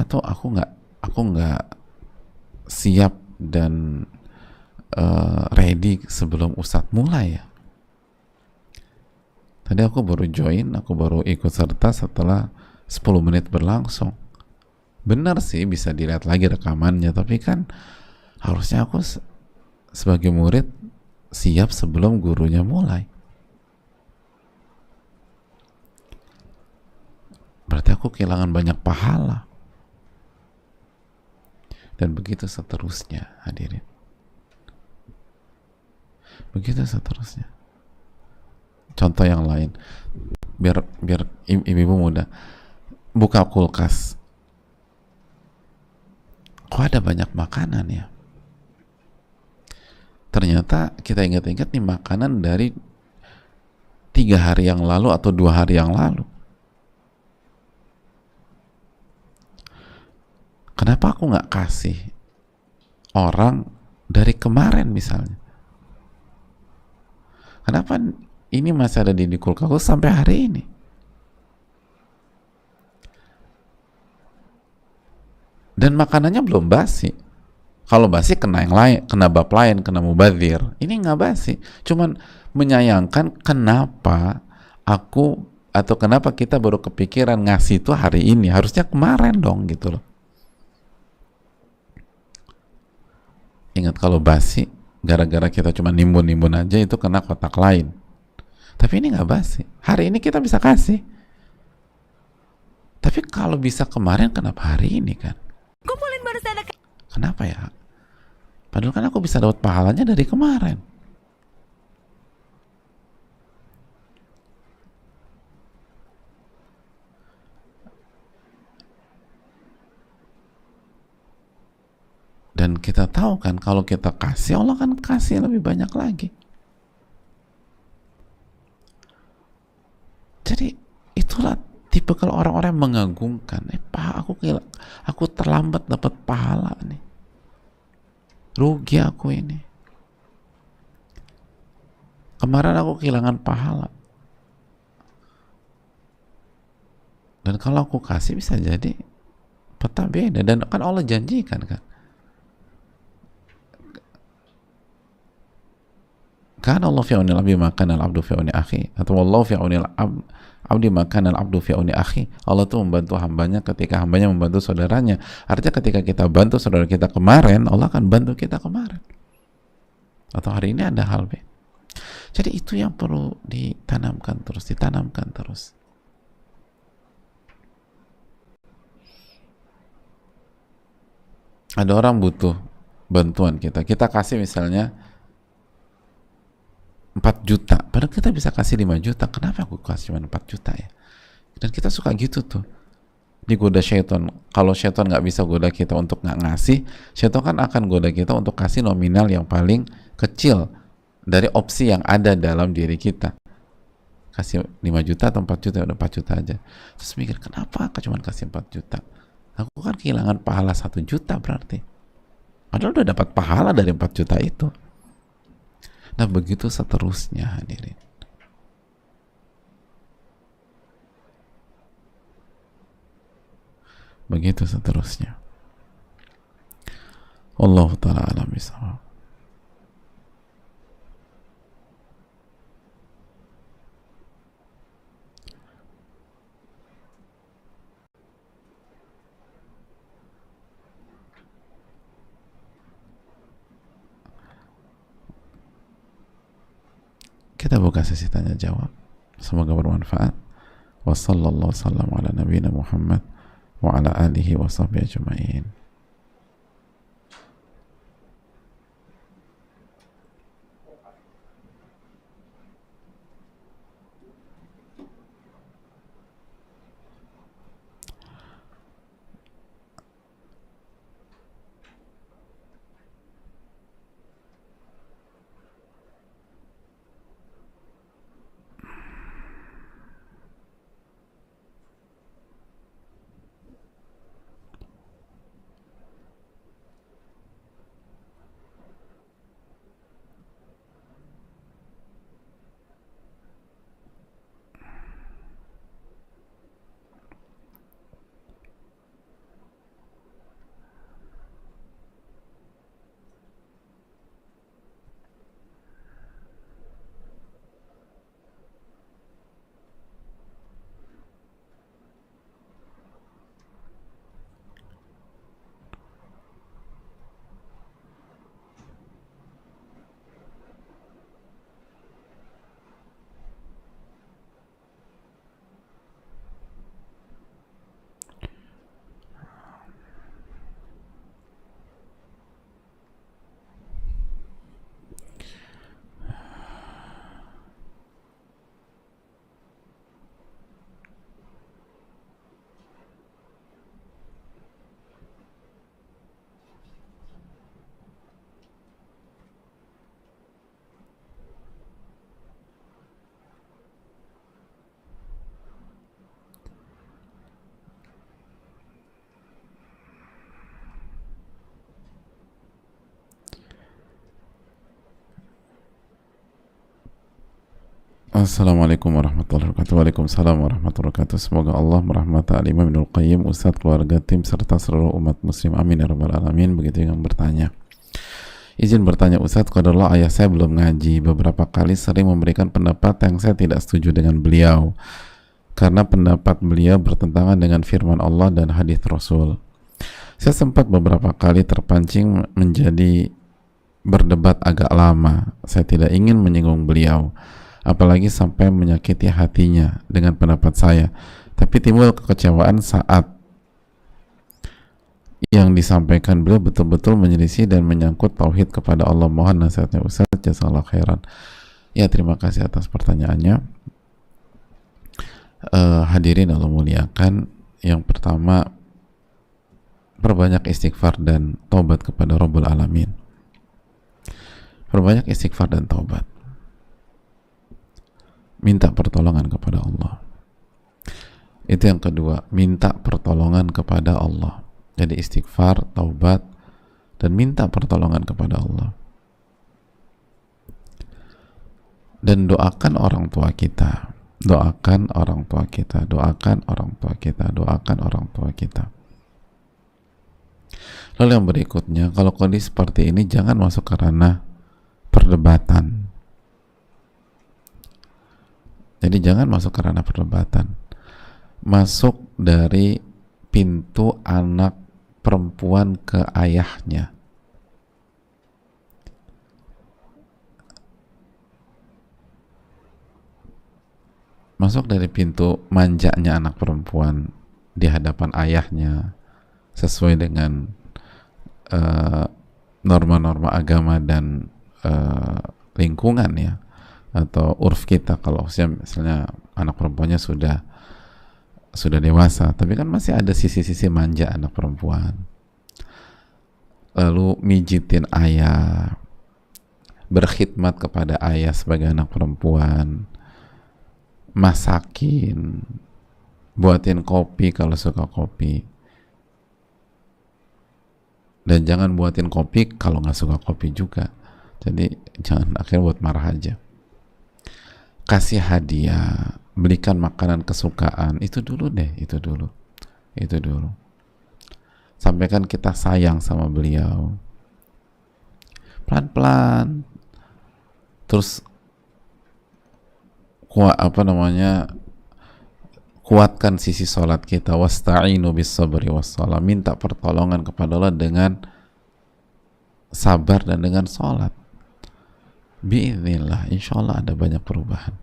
Speaker 1: tuh aku nggak siap dan ready sebelum Ustadz mulai ya. Tadi aku baru join, aku baru ikut serta setelah 10 menit berlangsung. Benar sih bisa dilihat lagi rekamannya, tapi kan harusnya aku sebagai murid siap sebelum gurunya mulai. Berarti aku kehilangan banyak pahala. Dan begitu seterusnya, hadirin. Begitu seterusnya. Contoh yang lain, biar ibu-ibu muda, buka kulkas, kok ada banyak makanan ya? ternyata kita ingat-ingat nih makanan dari 3 hari yang lalu atau 2 hari yang lalu. Kenapa aku nggak kasih orang dari kemarin misalnya? Kenapa ini masih ada di kulkas sampai hari ini? Dan makanannya belum basi. Kalau basi kena yang lain, kena bab lain, kena mubadzir. Ini nggak basi. Cuman menyayangkan kenapa aku atau kenapa kita baru kepikiran ngasih itu hari ini. Harusnya kemarin dong gitu loh. Ingat kalau basi, gara-gara kita cuma nimbun-nimbun aja itu kena kotak lain. Tapi ini nggak basi. Hari ini kita bisa kasih. Tapi kalau bisa kemarin, kenapa hari ini kan?
Speaker 2: Kumpulin baru sana.
Speaker 1: Kenapa ya? Padahal kan aku bisa dapat pahalanya dari kemarin. Dan kita tahu kan kalau kita kasih, Allah kan kasih lebih banyak lagi. Jadi itulah tipe kalau orang-orang mengagungkan. Aku terlambat dapat pahala nih. Rugi aku ini. Kemarin aku kehilangan pahala. Dan kalau aku kasih bisa jadi peta beda. Dan kan Allah janjikan kan. Kan Allah fi'unil abdi makan al-abdu fi'uni akhi. Atau Allah fi'unil abdi makan al-abdu fi'uni akhi. Allah tuh membantu hambanya ketika hambanya membantu saudaranya. Artinya ketika kita bantu saudara kita kemarin, Allah akan bantu kita kemarin. Atau hari ini ada hal B. Jadi itu yang perlu ditanamkan terus. Ada orang butuh bantuan kita kasih misalnya 4 juta, padahal kita bisa kasih 5 juta. Kenapa aku kasih cuma 4 juta ya? Dan kita suka gitu tuh, digoda syaitan. Kalau syaitan nggak bisa goda kita untuk nggak ngasih, syaitan kan akan goda kita untuk kasih nominal yang paling kecil dari opsi yang ada dalam diri kita. Kasih 5 juta atau 4 juta, udah 4 juta aja. Terus mikir, kenapa aku cuma kasih 4 juta? Aku kan kehilangan pahala 1 juta berarti. Padahal udah dapat pahala dari 4 juta itu. Nah begitu seterusnya hadirin. Begitu seterusnya. Allah ta'ala alam bisawab. Kita buka sesi tanya jawab. Semoga bermanfaat. Wassallallahu sallam ala nabiyina Muhammad wa ala alihi wa sahbihi ajma'in. Assalamualaikum warahmatullahi wabarakatuh. Waalaikumsalam warahmatullahi wabarakatuh. Semoga Allah merahmati Al-Imam Ibnul Qayyim, Ustadz, keluarga, tim, serta seluruh umat muslim. Amin ya rabbal alamin. Begitu yang bertanya. Izin bertanya Ustadz, qadarullah ayah saya belum ngaji. Beberapa kali sering memberikan pendapat yang saya tidak setuju dengan beliau, karena pendapat beliau bertentangan dengan firman Allah dan hadis Rasul. Saya sempat beberapa kali terpancing menjadi berdebat agak lama. Saya tidak ingin menyinggung beliau, apalagi sampai menyakiti hatinya dengan pendapat saya. Tapi timbul kekecewaan saat yang disampaikan beliau betul-betul menyelisih dan menyangkut tauhid kepada Allah. Mohon nasihatnya Ustaz, jazakallahu khairan. Ya, terima kasih atas pertanyaannya. Hadirin Allah muliakan, yang pertama, perbanyak istighfar dan taubat kepada Rabbul Alamin. Perbanyak istighfar dan taubat, minta pertolongan kepada Allah. Itu yang kedua, minta pertolongan kepada Allah. Jadi istighfar, taubat, dan minta pertolongan kepada Allah. Dan doakan orang tua kita, doakan orang tua kita, doakan orang tua kita, doakan orang tua kita. Lalu yang berikutnya, kalau kondisi seperti ini jangan masuk ke ranah perdebatan. Jadi jangan masuk ke ranah perdebatan. Masuk dari pintu anak perempuan ke ayahnya. Masuk dari pintu manjanya anak perempuan di hadapan ayahnya, sesuai dengan norma-norma agama dan lingkungan ya, atau urf kita. Kalau misalnya anak perempuannya sudah dewasa, tapi kan masih ada sisi-sisi manja anak perempuan. Lalu mijitin ayah, berkhidmat kepada ayah sebagai anak perempuan, masakin, buatin kopi kalau suka kopi, dan jangan buatin kopi kalau nggak suka kopi juga. Jadi jangan akhirnya buat marah aja. Kasih hadiah, belikan makanan kesukaan, itu dulu deh, itu dulu. Sampaikan kita sayang sama beliau, pelan-pelan. Terus kuatkan sisi sholat kita. Wasta'inu bis sabri wassalah, minta pertolongan kepada Allah dengan sabar dan dengan sholat. Biiznillah, insya Allah ada banyak perubahan.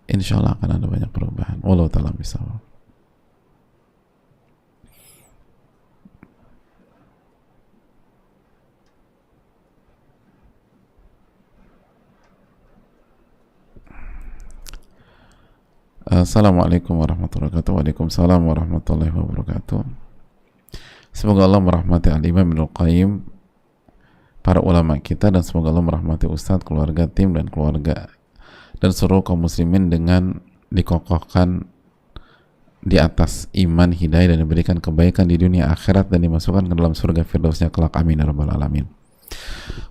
Speaker 1: Insya Allah akan ada banyak perubahan. Wallahu ta'ala bishawab. Assalamualaikum warahmatullahi wabarakatuh. Waalaikumsalam warahmatullahi wabarakatuh. Semoga Allah merahmati Al-Imam Ibnul Qayyim, para ulama kita, dan semoga Allah merahmati Ustadz, keluarga, tim, dan keluarga, dan seluruh kaum muslimin dengan dikokohkan di atas iman, hidayah, dan diberikan kebaikan di dunia akhirat, dan dimasukkan ke dalam surga firdausnya kelak. Amin ya rabbal alamin.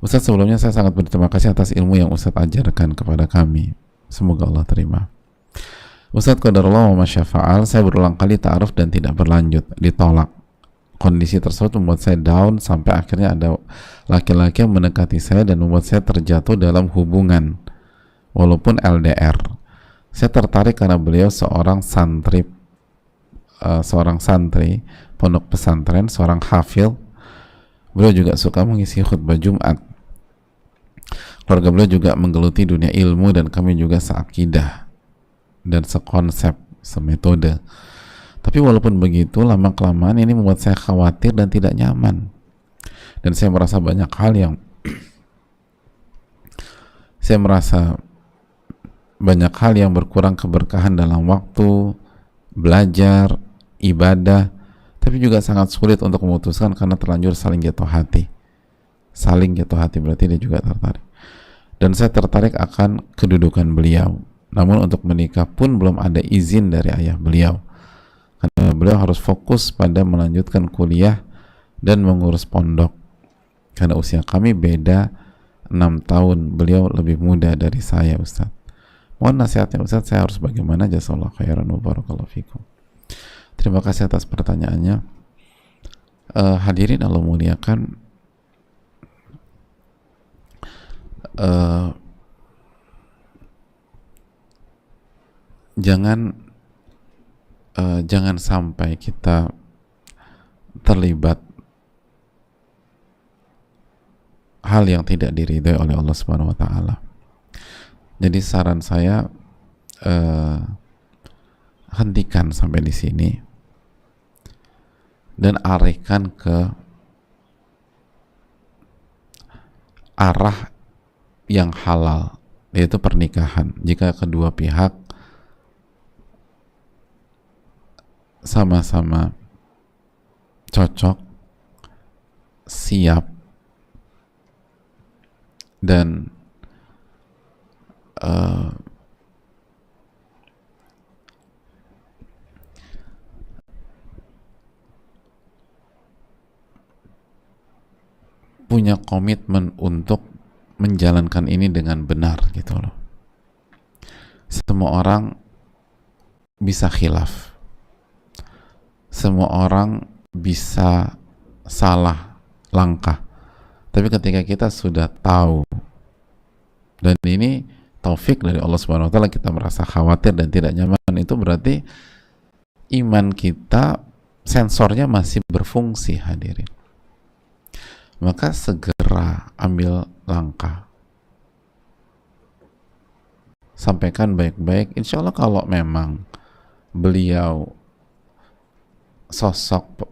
Speaker 1: Ustadz, sebelumnya saya sangat berterima kasih atas ilmu yang Ustadz ajarkan kepada kami. Semoga Allah terima. Ustadz, qadarullah wa masyafa'al, saya berulang kali ta'aruf dan tidak berlanjut, ditolak. Kondisi tersebut membuat saya down, sampai akhirnya ada laki-laki yang mendekati saya dan membuat saya terjatuh dalam hubungan walaupun LDR. Saya tertarik karena beliau seorang santri pondok pesantren, seorang hafil. Beliau juga suka mengisi khutbah Jumat. Keluarga beliau juga menggeluti dunia ilmu, dan kami juga seakidah dan sekonsep, semetode. Tapi walaupun begitu, lama-kelamaan ini membuat saya khawatir dan tidak nyaman, dan saya merasa banyak hal yang berkurang keberkahan dalam waktu belajar, ibadah, tapi juga sangat sulit untuk memutuskan karena terlanjur saling jatuh hati. Berarti dia juga tertarik, dan saya tertarik akan kedudukan beliau. Namun untuk menikah pun belum ada izin dari ayah beliau, karena beliau harus fokus pada melanjutkan kuliah dan mengurus pondok, karena usia kami beda 6 tahun, beliau lebih muda dari saya, Ustaz. Mohon nasihatnya Ustaz, saya harus bagaimana? Jazakallahu khairan wa barakallahu fikum. Terima kasih atas pertanyaannya. Hadirin Allah muliakan, jangan sampai kita terlibat hal yang tidak diridhai oleh Allah Subhanahu wa taala. Jadi saran saya, hentikan sampai di sini dan arahkan ke arah yang halal, yaitu pernikahan. Jika kedua pihak sama-sama cocok, siap, dan punya komitmen untuk menjalankan ini dengan benar gitu loh. Semua orang bisa khilaf, semua orang bisa salah langkah, tapi ketika kita sudah tahu, dan ini taufik dari Allah Subhanahu wa taala, kita merasa khawatir dan tidak nyaman, itu berarti iman kita, sensornya masih berfungsi, hadirin. Maka segera ambil langkah, sampaikan baik-baik. Insya Allah kalau memang beliau sosok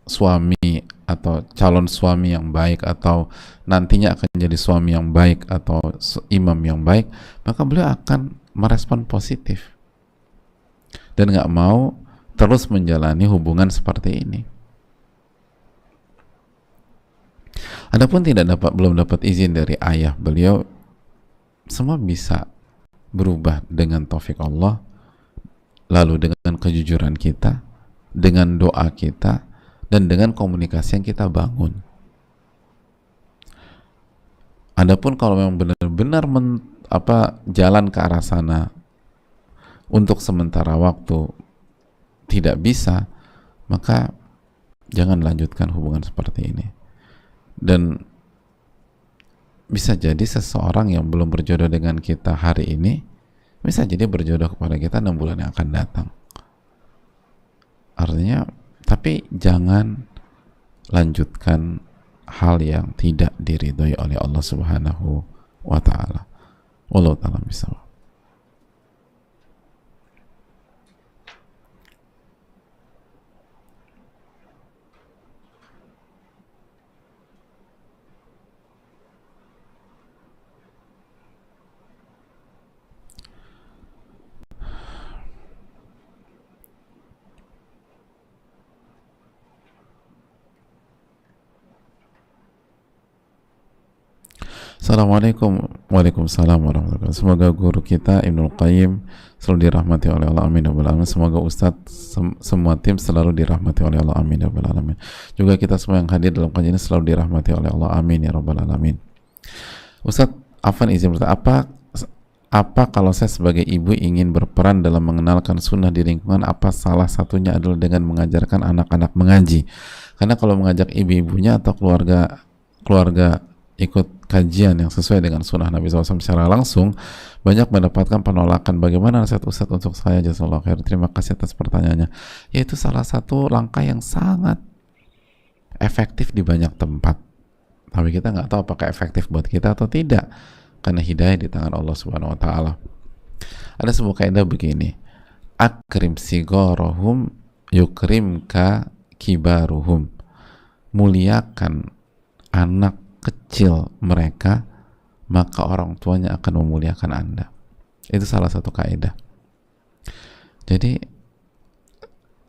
Speaker 1: suami atau calon suami yang baik, atau nantinya akan jadi suami yang baik atau imam yang baik, maka beliau akan merespon positif dan nggak mau terus menjalani hubungan seperti ini. Adapun belum dapat izin dari ayah beliau, semua bisa berubah dengan taufik Allah, lalu dengan kejujuran kita, dengan doa kita, dan dengan komunikasi yang kita bangun. Adapun kalau memang benar-benar jalan ke arah sana untuk sementara waktu tidak bisa, maka jangan lanjutkan hubungan seperti ini. Dan bisa jadi seseorang yang belum berjodoh dengan kita hari ini bisa jadi berjodoh kepada kita 6 bulan yang akan datang. Artinya, tapi jangan lanjutkan hal yang tidak diridhoi oleh Allah Subhanahu wa taala. Wallahu ta'ala bishawab. Assalamualaikum. Waalaikumsalam warahmatullahi wabarakatuh. Semoga guru kita Ibnul Qayyim selalu dirahmati oleh Allah, amin ya rabbal alamin. Semoga Ustadz semua tim selalu dirahmati oleh Allah, amin ya rabbal alamin. Juga kita semua yang hadir dalam kajian ini selalu dirahmati oleh Allah, amin ya rabbal alamin. Ustadz, afwan izin bertanya, apa kalau saya sebagai ibu ingin berperan dalam mengenalkan sunnah di lingkungan? Apa salah satunya adalah dengan mengajarkan anak-anak mengaji? Karena kalau mengajak ibu-ibunya atau keluarga ikut kajian yang sesuai dengan sunnah Nabi SAW secara langsung, banyak mendapatkan penolakan. Bagaimana nasihat Ustadz untuk saya? Jazakallahu khair. Terima kasih atas pertanyaannya. Yaitu salah satu langkah yang sangat efektif di banyak tempat, tapi kita nggak tahu apakah efektif buat kita atau tidak, karena hidayah di tangan Allah Subhanahu wa taala. Ada sebuah kaidah begini, akrim sigorohum yukrimka kibaruhum. Muliakan anak kecil mereka, maka orang tuanya akan memuliakan Anda. Itu salah satu kaidah. Jadi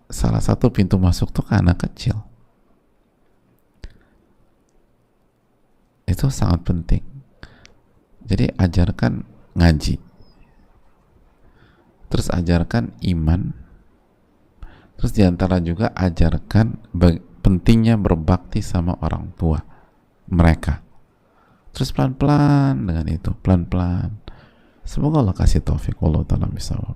Speaker 1: salah satu pintu masuk tuh ke anak kecil. Itu sangat penting. Jadi ajarkan ngaji, terus ajarkan iman, terus diantara juga ajarkan pentingnya berbakti sama orang tua mereka. Terus pelan-pelan dengan itu, pelan-pelan. Semoga Allah kasih taufik. Wallahu ta'ala bishawab.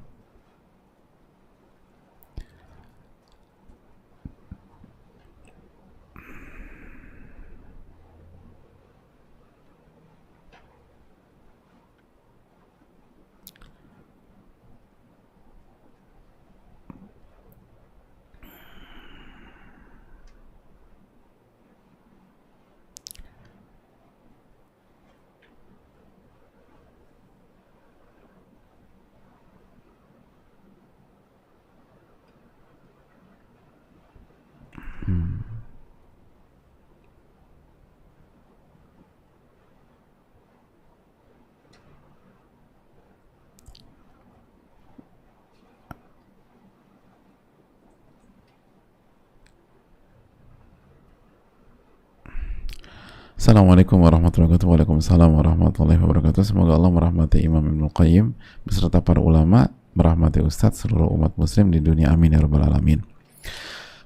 Speaker 1: Assalamualaikum warahmatullahi wabarakatuh. Waalaikumsalam warahmatullahi wabarakatuh. Semoga Allah merahmati Imam Ibnul Qayyim beserta para ulama, merahmati Ustadz seluruh umat muslim di dunia, amin ya rabbal alamin.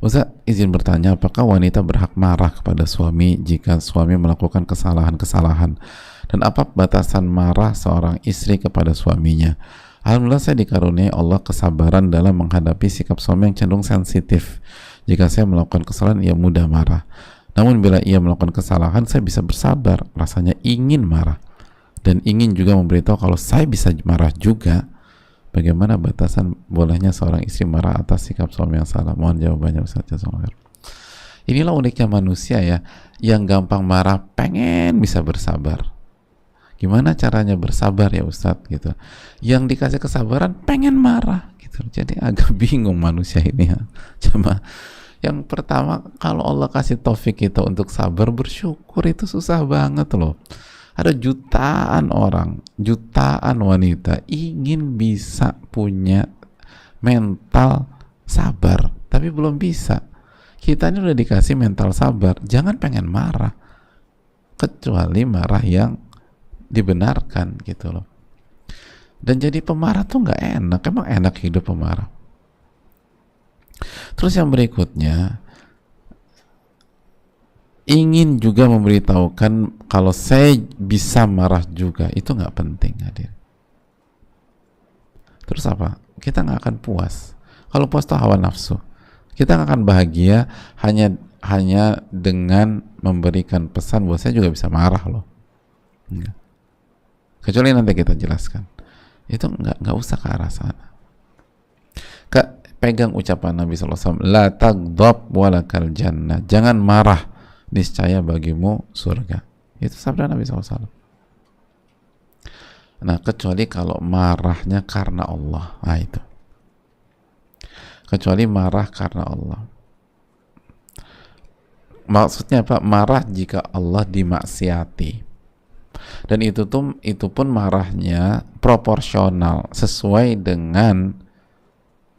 Speaker 1: Ustadz, izin bertanya, apakah wanita berhak marah kepada suami jika suami melakukan kesalahan-kesalahan? Dan apa batasan marah seorang istri kepada suaminya? Alhamdulillah saya dikaruniai Allah kesabaran dalam menghadapi sikap suami yang cenderung sensitif. Jika saya melakukan kesalahan, ia mudah marah. Namun bila ia melakukan kesalahan, saya bisa bersabar, rasanya ingin marah. Dan ingin juga memberitahu kalau saya bisa marah juga. Bagaimana batasan bolehnya seorang istri marah atas sikap suami yang salah? Mohon jawabannya Ustaz. Jazakallahu. Inilah uniknya manusia ya, yang gampang marah pengen bisa bersabar. Gimana caranya bersabar ya Ustadz gitu? Yang dikasih kesabaran pengen marah gitu. Jadi agak bingung manusia ini ya. Cuma yang pertama, kalau Allah kasih taufik kita untuk sabar, bersyukur, itu susah banget loh. Ada jutaan orang, jutaan wanita ingin bisa punya mental sabar, tapi belum bisa. Kita ini udah dikasih mental sabar, jangan pengen marah, kecuali marah yang dibenarkan gitu loh. Dan jadi pemarah tuh nggak enak. Emang enak hidup pemarah? Terus yang berikutnya, ingin juga memberitahukan kalau saya bisa marah juga, itu nggak penting hadir. Terus apa? Kita nggak akan puas. Kalau puas itu hawa nafsu. Kita nggak akan bahagia hanya dengan memberikan pesan bahwa saya juga bisa marah loh. Enggak. Kecuali nanti kita jelaskan. Itu nggak usah ke arah sana. Pegang ucapan Nabi SAW, la taghdab walakal jannah, jangan marah, niscaya bagimu surga. Itu sabda Nabi SAW. Nah, kecuali kalau marahnya karena Allah. Nah, itu. Kecuali marah karena Allah. Maksudnya apa? Marah jika Allah dimaksiati. Dan itu pun marahnya proporsional, sesuai dengan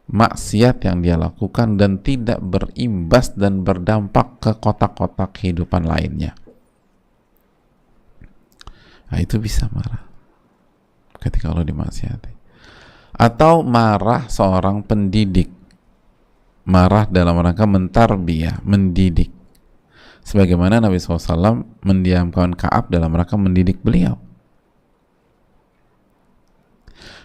Speaker 1: maksiat yang dia lakukan dan tidak berimbas dan berdampak ke kotak-kotak kehidupan lainnya. Nah, itu bisa marah ketika Allah dimaksiati. Atau marah seorang pendidik, marah dalam rangka mentarbiyah, mendidik, sebagaimana Nabi SAW mendiamkan Ka'ab dalam rangka mendidik beliau.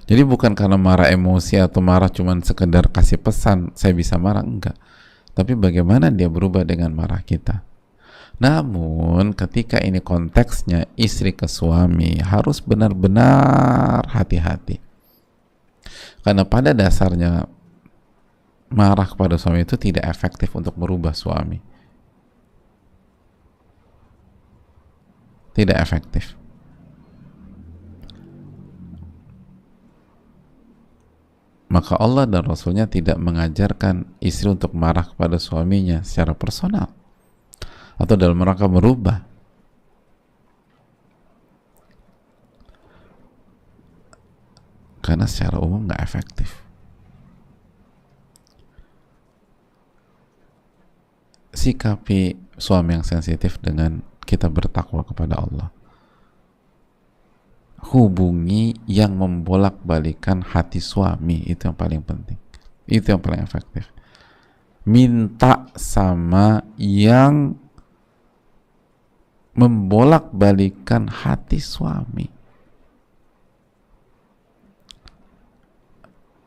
Speaker 1: Jadi bukan karena marah emosi atau marah cuman sekedar kasih pesan saya bisa marah, enggak. Tapi bagaimana dia berubah dengan marah kita. Namun ketika ini konteksnya istri ke suami, harus benar-benar hati-hati. Karena pada dasarnya marah kepada suami itu tidak efektif untuk merubah suami. Tidak efektif. Maka Allah dan Rasulnya tidak mengajarkan istri untuk marah kepada suaminya secara personal atau dalam rangka merubah. Karena secara umum nggak efektif. Sikapi suami yang sensitif dengan kita bertakwa kepada Allah. Hubungi yang membolak-balikan hati suami, itu yang paling penting, itu yang paling efektif. Minta sama yang membolak-balikan hati suami,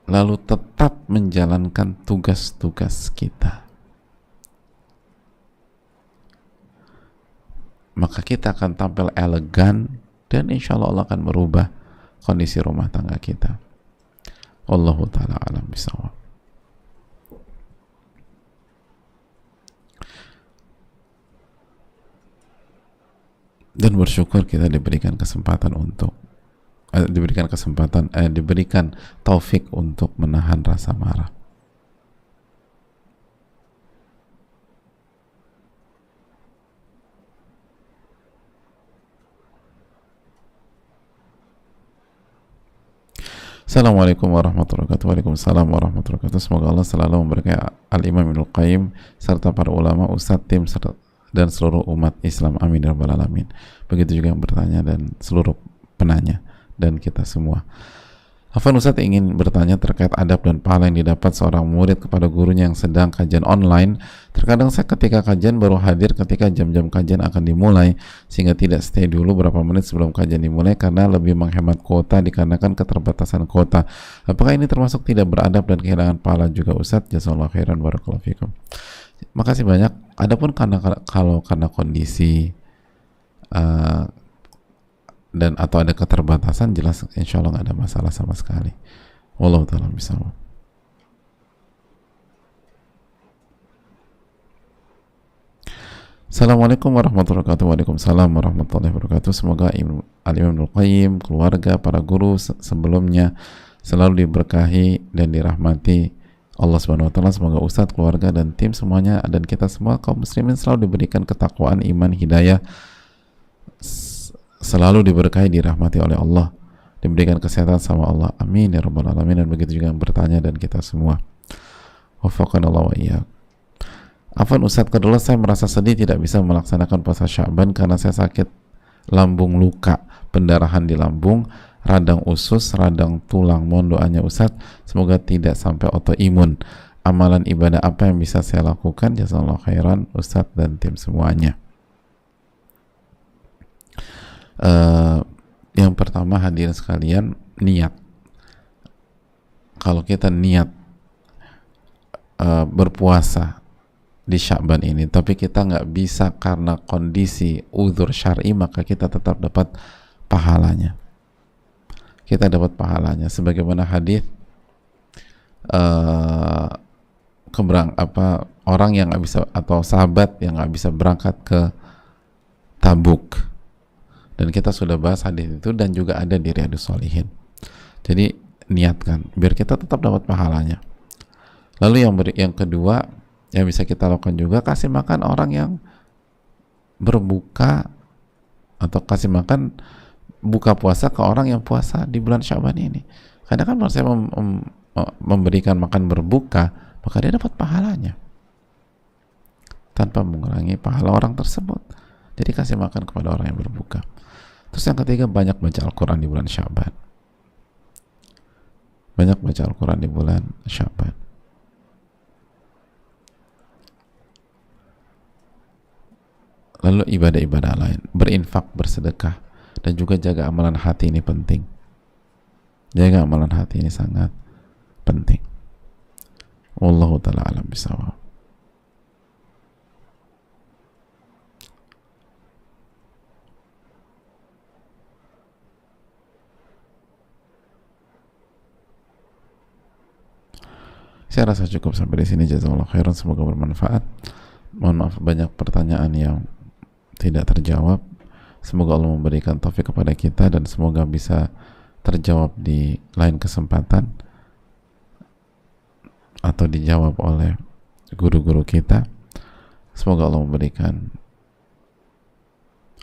Speaker 1: lalu tetap menjalankan tugas-tugas kita, maka kita akan tampil elegan dan insya Allah akan merubah kondisi rumah tangga kita. Wallahu ta'ala alam bisawab. Dan bersyukur kita diberikan kesempatan diberikan taufik untuk menahan rasa marah. Assalamualaikum warahmatullahi wabarakatuh. Waalaikumsalam warahmatullahi wabarakatuh. Semoga Allah selalu memberkahi Al-Imam Ibnul Qayyim serta para ulama, ustadz, tim dan seluruh umat Islam. Amin ya rabbal alamin. Begitu juga yang bertanya dan seluruh penanya dan kita semua. Afwan, Ustadz ingin bertanya terkait adab dan pahala yang didapat seorang murid kepada gurunya yang sedang kajian online. Terkadang saya ketika kajian baru hadir ketika jam-jam kajian akan dimulai, sehingga tidak stay dulu berapa menit sebelum kajian dimulai karena lebih menghemat kuota dikarenakan keterbatasan kuota. Apakah ini termasuk tidak beradab dan kehilangan pahala juga, Ustadz? Jazakallahu khairan, barakallahu fikum. Makasih banyak. Adapun karena kondisi dan atau ada keterbatasan, jelas insya Allah nggak ada masalah sama sekali. Wallahu ta'ala bishawab. Assalamualaikum warahmatullahi wabarakatuh. Waalaikumsalam warahmatullahi wabarakatuh. Semoga Al-Imam Ibnul Qayyim, keluarga, para guru sebelumnya selalu diberkahi dan dirahmati Allah Subhanahu wa taala. Semoga Ustadz, keluarga dan tim semuanya dan kita semua kaum muslimin selalu diberikan ketakwaan, iman, hidayah, selalu diberkahi, dirahmati oleh Allah, diberikan kesehatan sama Allah. Amin ya rabbal alamin. Dan begitu juga yang bertanya dan kita semua. Wafaqanallahu wa iyyakum. Afwan Ustadz, kedua saya merasa sedih tidak bisa melaksanakan puasa Sya'ban karena saya sakit lambung, luka, pendarahan di lambung, radang usus, radang tulang. Mohon doanya Ustadz, semoga tidak sampai autoimun. Amalan ibadah apa yang bisa saya lakukan? Jazakallahu khairan Ustadz dan tim semuanya. Yang pertama, hadirin sekalian, niat. Kalau kita niat berpuasa di Sya'ban ini, tapi kita nggak bisa karena kondisi uzur syar'i, maka kita tetap dapat pahalanya. Kita dapat pahalanya sebagaimana hadis orang yang nggak bisa, atau sahabat yang nggak bisa berangkat ke Tabuk, dan kita sudah bahas hadis itu dan juga ada di Riyadhus Shalihin. Jadi niatkan biar kita tetap dapat pahalanya. Lalu yang kedua yang bisa kita lakukan juga, kasih makan orang yang berbuka atau kasih makan buka puasa ke orang yang puasa di bulan Sya'ban ini. Karena kan kalau saya memberikan makan berbuka, maka dia dapat pahalanya tanpa mengurangi pahala orang tersebut. Jadi kasih makan kepada orang yang berbuka. Terus yang ketiga, banyak baca Al-Quran di bulan Sya'ban. Banyak baca Al-Quran di bulan Sya'ban. Lalu ibadah-ibadah lain, berinfak, bersedekah, dan juga jaga amalan hati ini penting. Jaga amalan hati ini sangat penting. Wallahu ta'ala alam bisawab. Saya rasa cukup sampai di sini. Jazakallahu khairan, semoga bermanfaat. Mohon maaf banyak pertanyaan yang tidak terjawab. Semoga Allah memberikan taufik kepada kita dan semoga bisa terjawab di lain kesempatan atau dijawab oleh guru-guru kita. Semoga Allah memberikan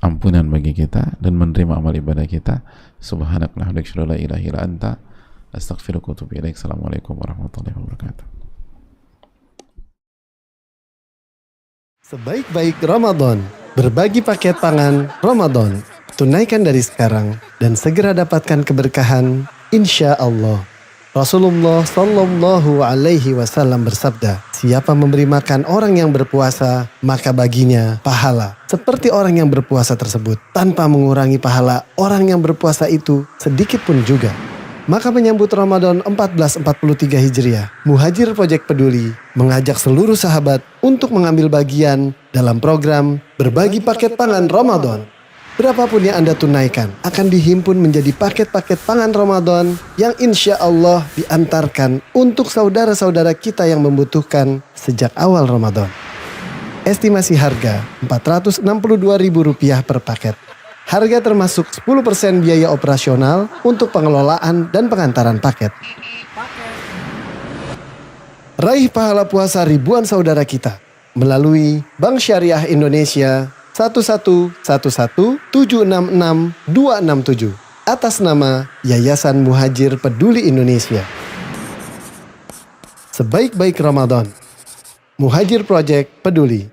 Speaker 1: ampunan bagi kita dan menerima amal ibadah kita. Subhanakallahumma wa bihamdika, la ilaha illa anta, astaghfiruka wa atubu ilaik. Assalamualaikum warahmatullahi wabarakatuh.
Speaker 2: Sebaik-baik Ramadan, berbagi paket pangan Ramadan. Tunaikan dari sekarang dan segera dapatkan keberkahan insya Allah. Rasulullah Sallallahu Alaihi Wasallam bersabda, Siapa memberi makan orang yang berpuasa, maka baginya pahala. Seperti orang yang berpuasa tersebut, tanpa mengurangi pahala orang yang berpuasa itu sedikit pun juga. Maka menyambut Ramadan 1443 Hijriah, Muhajir Project Peduli mengajak seluruh sahabat untuk mengambil bagian dalam program Berbagi Paket Pangan Ramadan. Berapapun yang Anda tunaikan akan dihimpun menjadi paket-paket pangan Ramadan yang insya Allah diantarkan untuk saudara-saudara kita yang membutuhkan sejak awal Ramadan. Estimasi harga Rp462.000 per paket. Harga termasuk 10% biaya operasional untuk pengelolaan dan pengantaran paket. Raih pahala puasa ribuan saudara kita melalui Bank Syariah Indonesia 1111766-267 atas nama Yayasan Muhajir Peduli Indonesia. Sebaik-baik Ramadan, Muhajir Project Peduli.